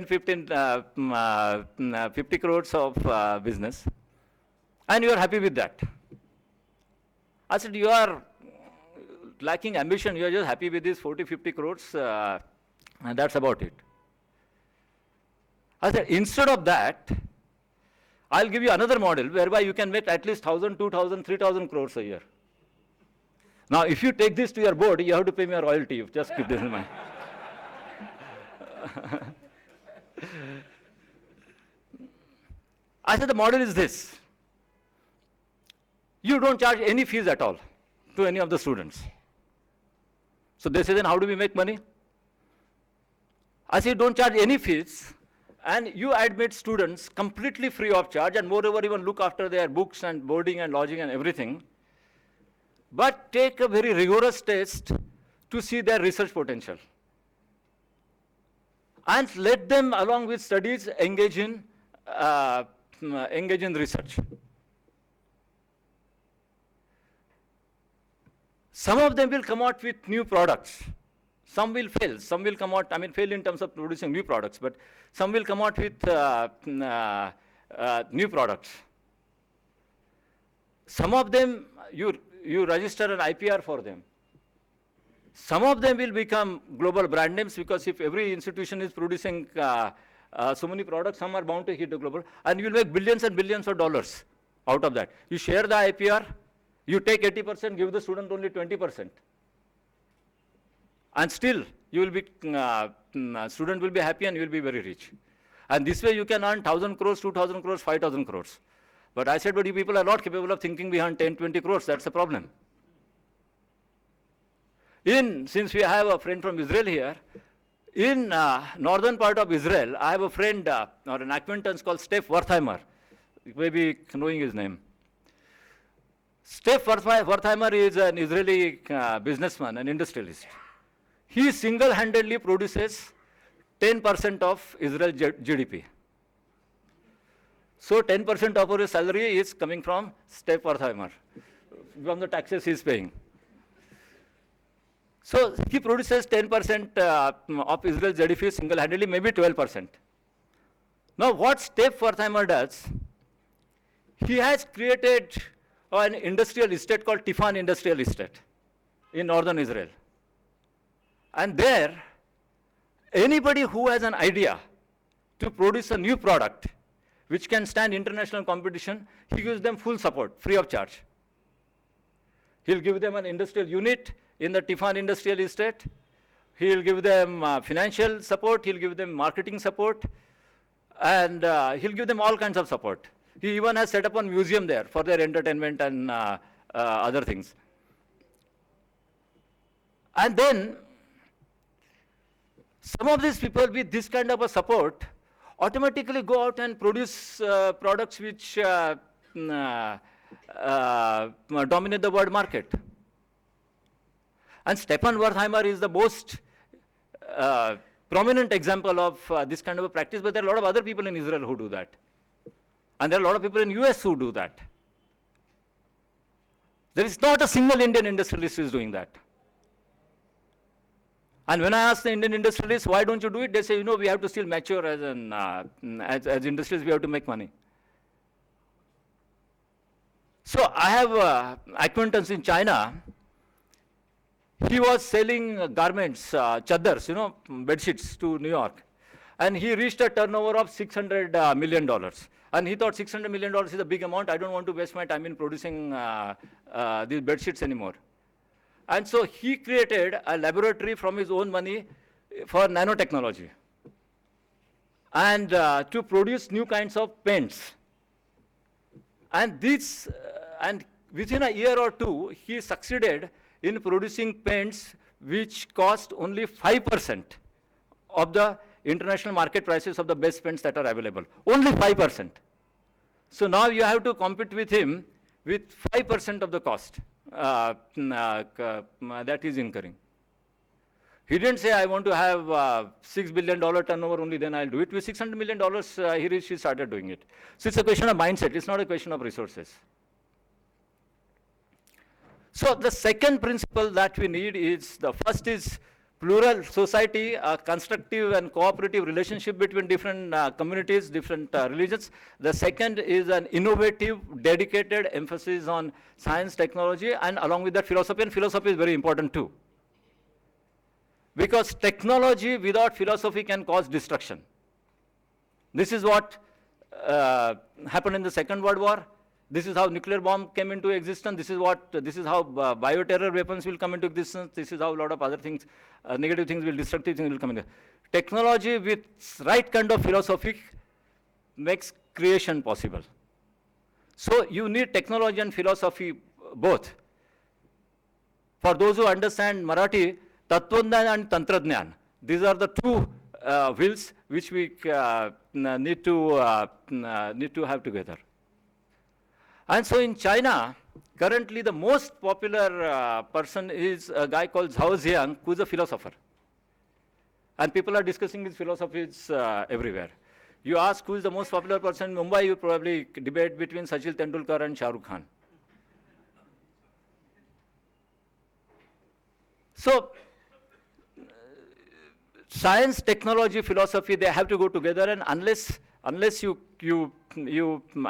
10, 15, 50 crores of business, and you are happy with that. I said, you are lacking ambition, you are just happy with these 40, 50 crores, and that's about it. I said, instead of that, I'll give you another model whereby you can make at least 1,000, 2,000, 3,000 crores a year. Now, if you take this to your board, you have to pay me a royalty. Just keep this in mind. I said, the model is this. You don't charge any fees at all to any of the students. So they say, then how do we make money? I said, don't charge any fees, and you admit students completely free of charge, and moreover, even look after their books and boarding and lodging and everything. But take a very rigorous test to see their research potential. And let them, along with studies, engage in research. Some of them will come out with new products. Some will fail. Some will come out, fail in terms of producing new products, but some will come out with new products. Some of them, you register an IPR for them. Some of them will become global brand names, because if every institution is producing so many products, some are bound to hit the global, and you will make billions and billions of dollars out of that. You share the IPR, you take 80%, give the student only 20%. And still, you will be, student will be happy and you will be very rich. And this way you can earn 1,000 crores, 2,000 crores, 5,000 crores. But I said, but you people are not capable of thinking behind 10, 20 crores, that's a problem. Since we have a friend from Israel here, in northern part of Israel, I have a friend or an acquaintance called Steph Wertheimer. You may be knowing his name. Steph Wertheimer is an Israeli businessman, an industrialist. He single-handedly produces 10% of Israel's GDP. So 10% of his salary is coming from Steph Wertheimer, from the taxes he is paying. So he produces 10% of Israel's GDP single-handedly, maybe 12%. Now what Steph Wertheimer does, he has created an industrial estate called Tifan Industrial Estate in northern Israel. And there, anybody who has an idea to produce a new product which can stand international competition, he gives them full support, free of charge. He'll give them an industrial unit in the Tifan Industrial Estate. He'll give them financial support, he'll give them marketing support, and he'll give them all kinds of support. He even has set up a museum there for their entertainment and other things. And then, some of these people with this kind of a support automatically go out and produce products which dominate the world market. And Stephan Wertheimer is the most prominent example of this kind of a practice, but there are a lot of other people in Israel who do that. And there are a lot of people in US who do that. There is not a single Indian industrialist who is doing that. And when I ask the Indian industrialists, why don't you do it? They say, we have to still mature as industries, we have to make money. So I have an acquaintance in China. He was selling garments, chaddars, bed sheets to New York. And he reached a turnover of $600 million. And he thought $600 million is a big amount. I don't want to waste my time in producing these bed sheets anymore. And so he created a laboratory from his own money for nanotechnology and to produce new kinds of paints. And and within a year or two, he succeeded in producing paints which cost only 5% of the international market prices of the best paints that are available. Only 5%. So now you have to compete with him with 5% of the cost that he's incurring. He didn't say, I want to have $6 billion turnover only, then I'll do it. With $600 million, he started doing it. So it's a question of mindset. It's not a question of resources. So the second principle that we need is, the first is plural society, a constructive and cooperative relationship between different communities, different religions. The second is an innovative, dedicated emphasis on science, technology, and along with that philosophy, and philosophy is very important too. Because technology without philosophy can cause destruction. This is what happened in the Second World War. This is how nuclear bomb came into existence. This is how bioterror weapons will come into existence. This is how a lot of other things, negative things destructive things will come in. Technology with right kind of philosophy makes creation possible. So you need technology and philosophy both. For those who understand Marathi, Tattvajnana and Tantradhyan, these are the two wheels which we need to have together. And so in China, currently the most popular person is a guy called Zhao Ziyang, who is a philosopher. And people are discussing his philosophies everywhere. You ask who is the most popular person in Mumbai, you probably debate between Sachin Tendulkar and Shah Rukh Khan. So, science, technology, philosophy, they have to go together, and unless you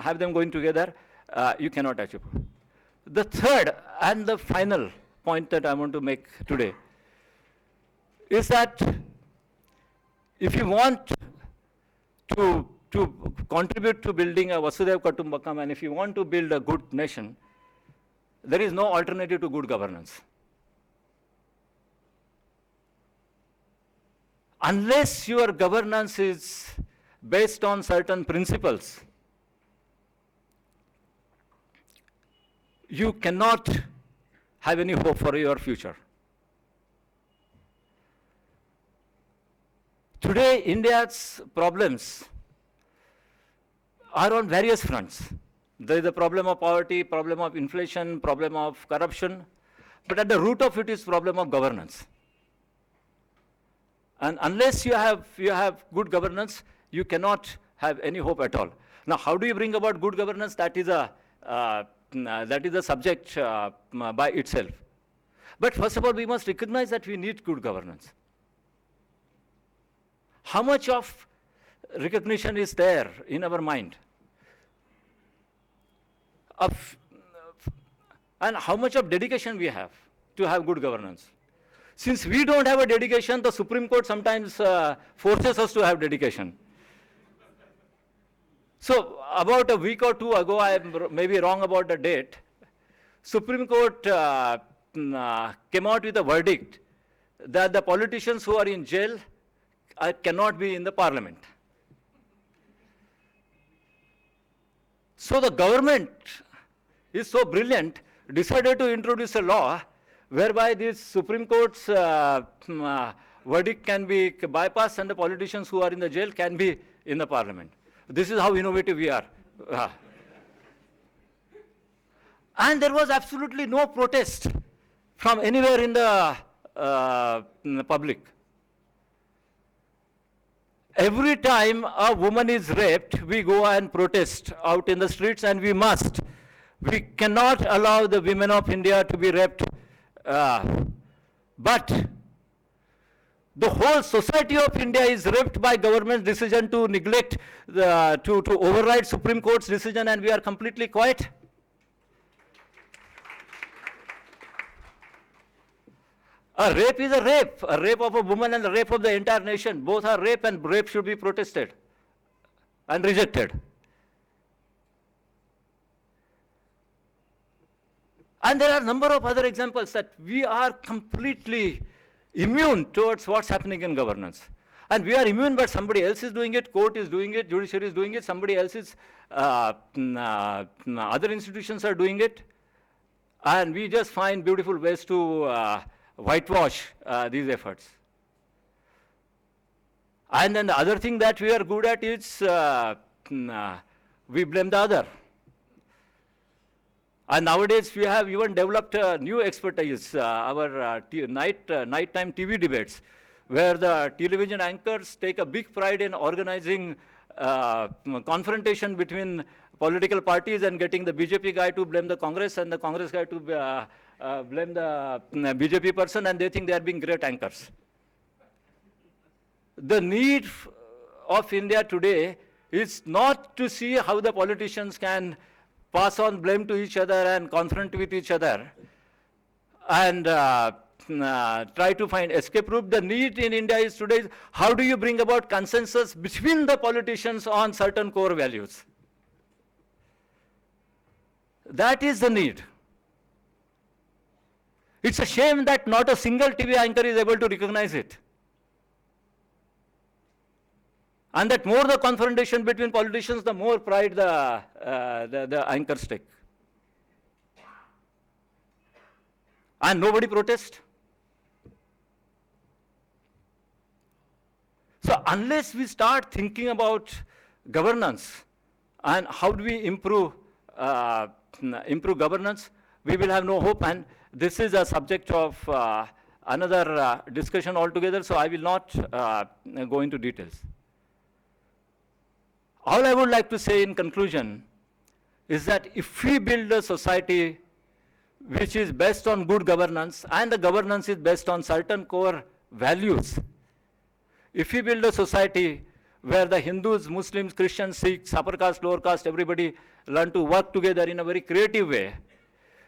have them going together, you cannot achieve. The third and the final point that I want to make today is that if you want to contribute to building a Vasudhaiva Kutumbakam, and if you want to build a good nation, there is no alternative to good governance. Unless your governance is based on certain principles, you cannot have any hope for your future. Today, India's problems are on various fronts. There is the problem of poverty, problem of inflation, problem of corruption, but at the root of it is problem of governance. And unless you have good governance, you cannot have any hope at all. Now, how do you bring about good governance? That is a subject by itself. But first of all, we must recognize that we need good governance. How much of recognition is there in our mind? And how much of dedication we have to have good governance? Since we don't have a dedication, the Supreme Court sometimes forces us to have dedication. So about a week or two ago, I may be wrong about the date, Supreme Court came out with a verdict that the politicians who are in jail cannot be in the parliament. So the government is so brilliant, decided to introduce a law whereby this Supreme Court's verdict can be bypassed and the politicians who are in the jail can be in the parliament. This is how innovative we are. And there was absolutely no protest from anywhere in the public. Every time a woman is raped, we go and protest out in the streets, and we must. We cannot allow the women of India to be raped. But the whole society of India is raped by government's decision to neglect, to override Supreme Court's decision, and we are completely quiet. A rape is a rape of a woman and a rape of the entire nation. Both are rape, and rape should be protested and rejected. And there are a number of other examples that we are completely immune towards what's happening in governance. And we are immune, but somebody else is doing it, court is doing it, judiciary is doing it, somebody else is, other institutions are doing it. And we just find beautiful ways to whitewash these efforts. And then the other thing that we are good at is we blame the other. And nowadays we have even developed a new expertise, our nighttime TV debates, where the television anchors take a big pride in organizing confrontation between political parties and getting the BJP guy to blame the Congress and the Congress guy to blame the BJP person, and they think they are being great anchors. the need of India today is not to see how the politicians can pass on blame to each other and confront with each other and try to find escape route. The need in India is today is how do you bring about consensus between the politicians on certain core values. That is the need. It's a shame that not a single TV anchor is able to recognize it. And that more the confrontation between politicians, the more pride the anchors take. And nobody protests. So unless we start thinking about governance and how do we improve governance, we will have no hope. And this is a subject of another discussion altogether, so I will not go into details. All I would like to say in conclusion is that if we build a society which is based on good governance and the governance is based on certain core values, if we build a society where the Hindus, Muslims, Christians, Sikhs, upper caste, lower caste, everybody learn to work together in a very creative way,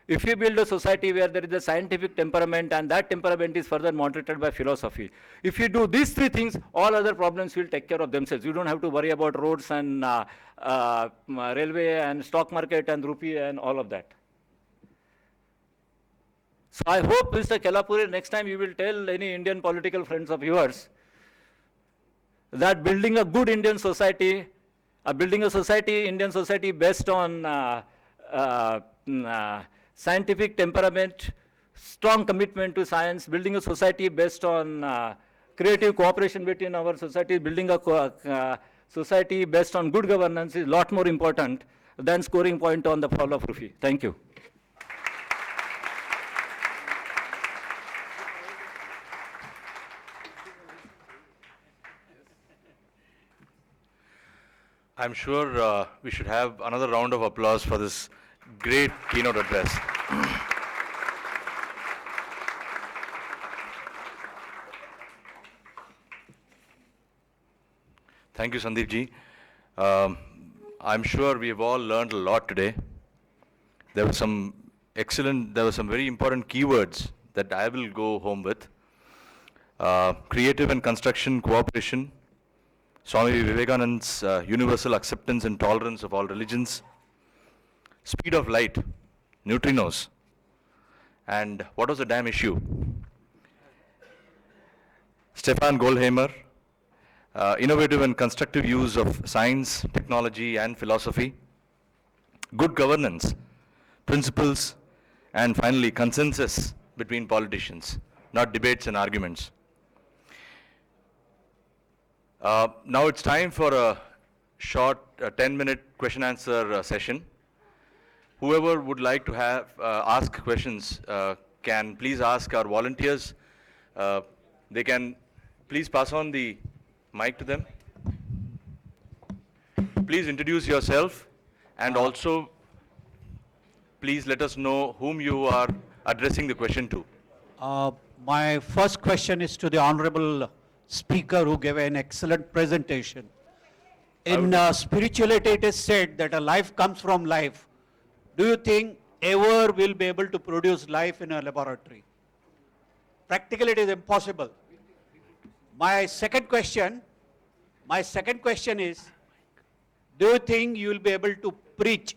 if we build a society where there is a scientific temperament and that temperament is further moderated by philosophy, if we do these three things, all other problems will take care of themselves. You don't have to worry about roads and railway and stock market and rupee and all of that. So I hope, Mr. Kelapuri, next time you will tell any Indian political friends of yours that building a good Indian society, Indian society based on scientific temperament, strong commitment to science, building a society based on creative cooperation between our society, building a society based on good governance is a lot more important than scoring point on the fall of rupee. Thank you. I'm sure we should have another round of applause for this great keynote address. Thank you, Sundeep ji. I'm sure we have all learned a lot today. There were some very important keywords that I will go home with. Creative and construction cooperation, Swami Vivekananda's universal acceptance and tolerance of all religions, speed of light, neutrinos, and what was the damn issue? Stefan Goldheimer, innovative and constructive use of science, technology, and philosophy, good governance, principles, and finally consensus between politicians, not debates and arguments. Now it's time for a short 10-minute question-answer session. Whoever would like to ask questions can please ask our volunteers. They can please pass on the mic to them. Please introduce yourself and also please let us know whom you are addressing the question to. My first question is to the Honorable Speaker who gave an excellent presentation. In spirituality it is said that a life comes from life. Do you think ever we'll be able to produce life in a laboratory? Practically it is impossible. My second question is, do you think you will be able to preach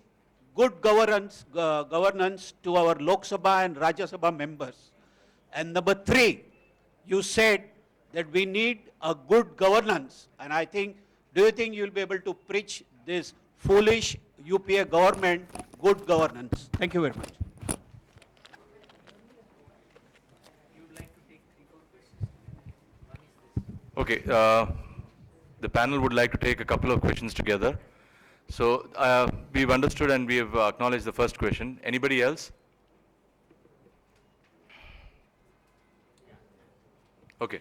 good governance to our Lok Sabha and Rajya Sabha members? And number three, you said that we need a good governance, and do you think you will be able to preach this foolish UPA government good governance? Thank you very much. Okay, the panel would like to take a couple of questions together. So we've understood and we have acknowledged the first question. Anybody else? Okay.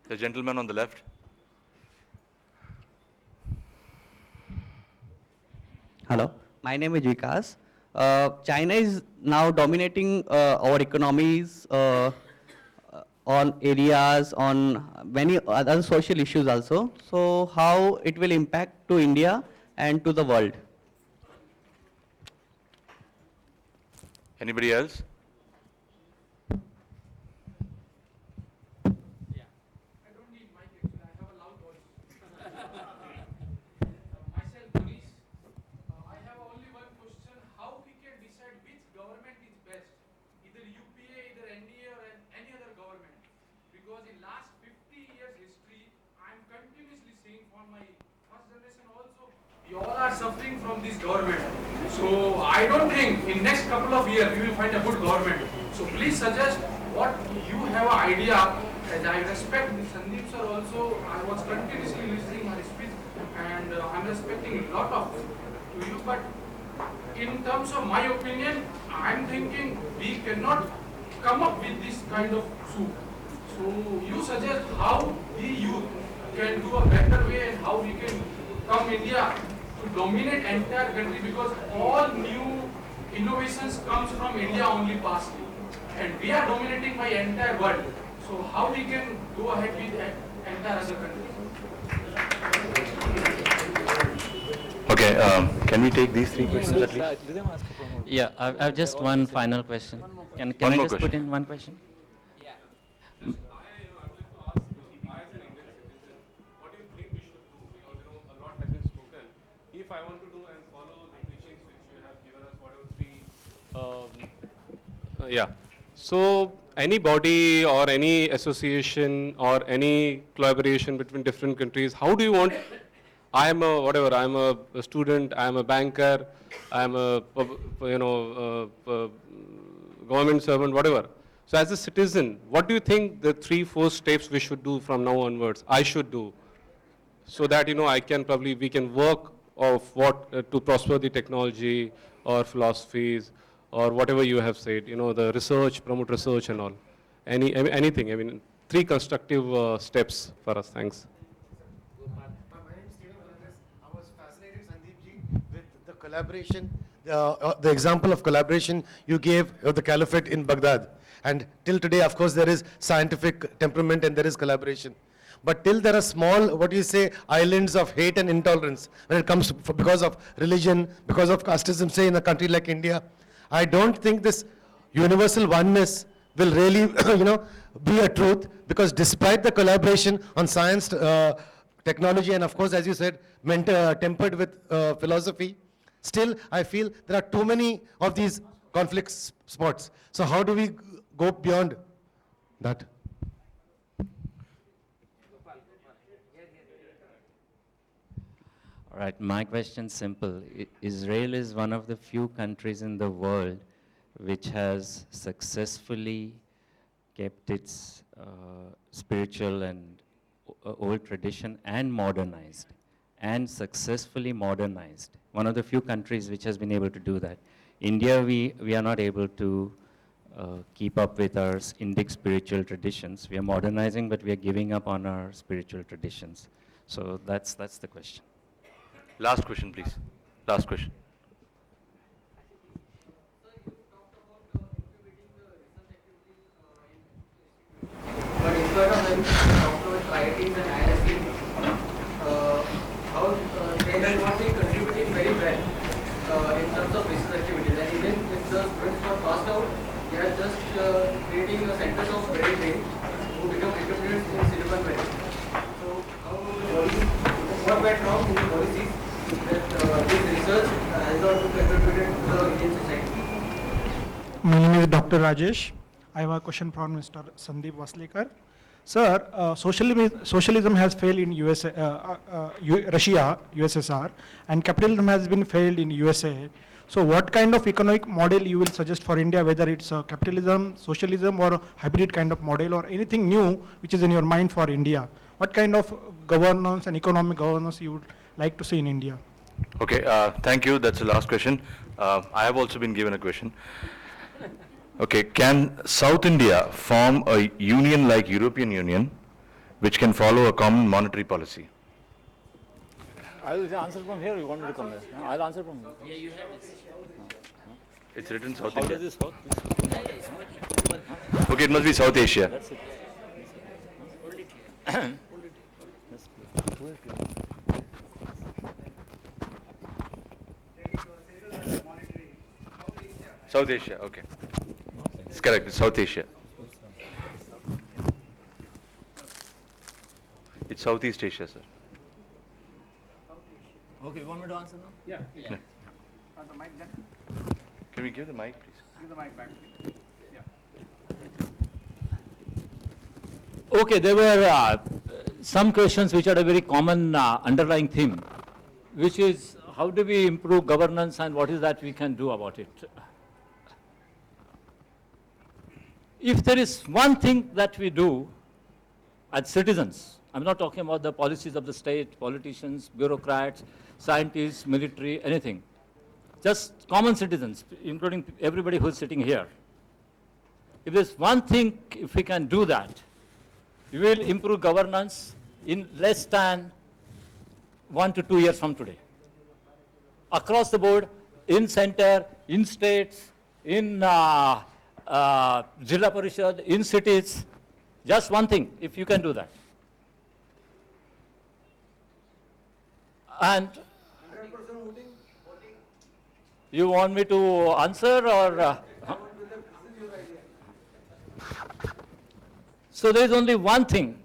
The gentleman on the left. Hello, my name is Vikas. China is now dominating our economies on areas, on many other social issues also. So how it will impact to India and to the world? Anybody else? Myself, police. I have only one question: how we can decide which government is best, either UPA, either NDA, or any other government? Because in last 50 years history, I am continuously seeing from my first generation also, we all are suffering from this government. So I don't think in next couple of years we will find a good government. So please suggest what you have an idea. And I respect Sundeep sir also. I was continuously listening her speech, and I'm respecting a lot of to you. But in terms of my opinion, I'm thinking we cannot come up with this kind of soup. So you suggest how we youth can do a better way and how we can come India to dominate entire country, because all new innovations comes from India only partly, and we are dominating by entire world. So how we can go ahead with entire other countries? Okay, can we take these three questions at least? Yeah, I've just one final question. Can One I more just put question. in one question? What do you think we should do? Because a lot has been spoken. If I want to do and follow the teachings which you have given us, whatever three. Yeah. So any body or any association or any collaboration between different countries, how do you want? I am a whatever. I am a student. I am a banker. I am a government servant. Whatever. So as a citizen, what do you think the 3-4 steps we should do from now onwards? I should do, so that I can we can work of what to prosper the technology or philosophies or whatever you have said. The research, promote research and all. Anything. I mean, 3 constructive steps for us. Thanks. My name is Kendra. I was fascinated, Sandeep ji, with the collaboration, the example of collaboration you gave of the caliphate in Baghdad. And till today, of course, there is scientific temperament and there is collaboration. But till there are small, what do you say, islands of hate and intolerance when it comes to, because of religion, because of casteism, say in a country like India, I don't think this universal oneness will really, be a truth, because despite the collaboration on science, technology, and of course, as you said, tempered with philosophy, still I feel there are too many of these conflict spots. So how do we go beyond that? All right, my question's simple. Israel is one of the few countries in the world which has successfully kept its spiritual and old tradition and modernized, and successfully modernized. One of the few countries which has been able to do that. India, we are not able to keep up with our Indic spiritual traditions. We are modernizing, but we are giving up on our spiritual traditions. So that's the question. Last question, please. Last question. But instead of them talking about IITs and IIScs, how they are not contributing very well in terms of research activities. And even if the students are passed out, they are just creating a centers of very training who become entrepreneurs in Silicon Valley. So what went wrong in the policies that this research has not contributed to the Indian society? My name is Dr. Rajesh. I have a question from Mr. Sundeep Waslekar. Sir, socialism has failed in Russia, USSR, and capitalism has been failed in USA. So what kind of economic model you will suggest for India, whether it's capitalism, socialism, or a hybrid kind of model, or anything new which is in your mind for India? What kind of governance and economic governance you would like to see in India? Okay, thank you. That's the last question. I have also been given a question. Okay, can South India form a union like European Union, which can follow a common monetary policy? I will answer from here. You want me to come here? No, I'll answer from here. Yeah, you have this. It's written South How India. does this work? Okay, it must be South Asia. That's it. South Asia, okay. It's correct, it's South Asia. It's Southeast Asia, sir. Okay, you want me to answer now? Yeah. Yeah. Can we give the mic, please? Give the mic back. Okay, there were some questions which had a very common underlying theme, which is how do we improve governance and what is that we can do about it. If there is one thing that we do as citizens, I'm not talking about the policies of the state, politicians, bureaucrats, scientists, military, anything, just common citizens, including everybody who's sitting here. If there's one thing, if we can do that, we will improve governance in less than 1 to 2 years from today. Across the board, in center, in states, in Zilla Parishad, in cities, just one thing, if you can do that. And you want me to answer or? So there is only one thing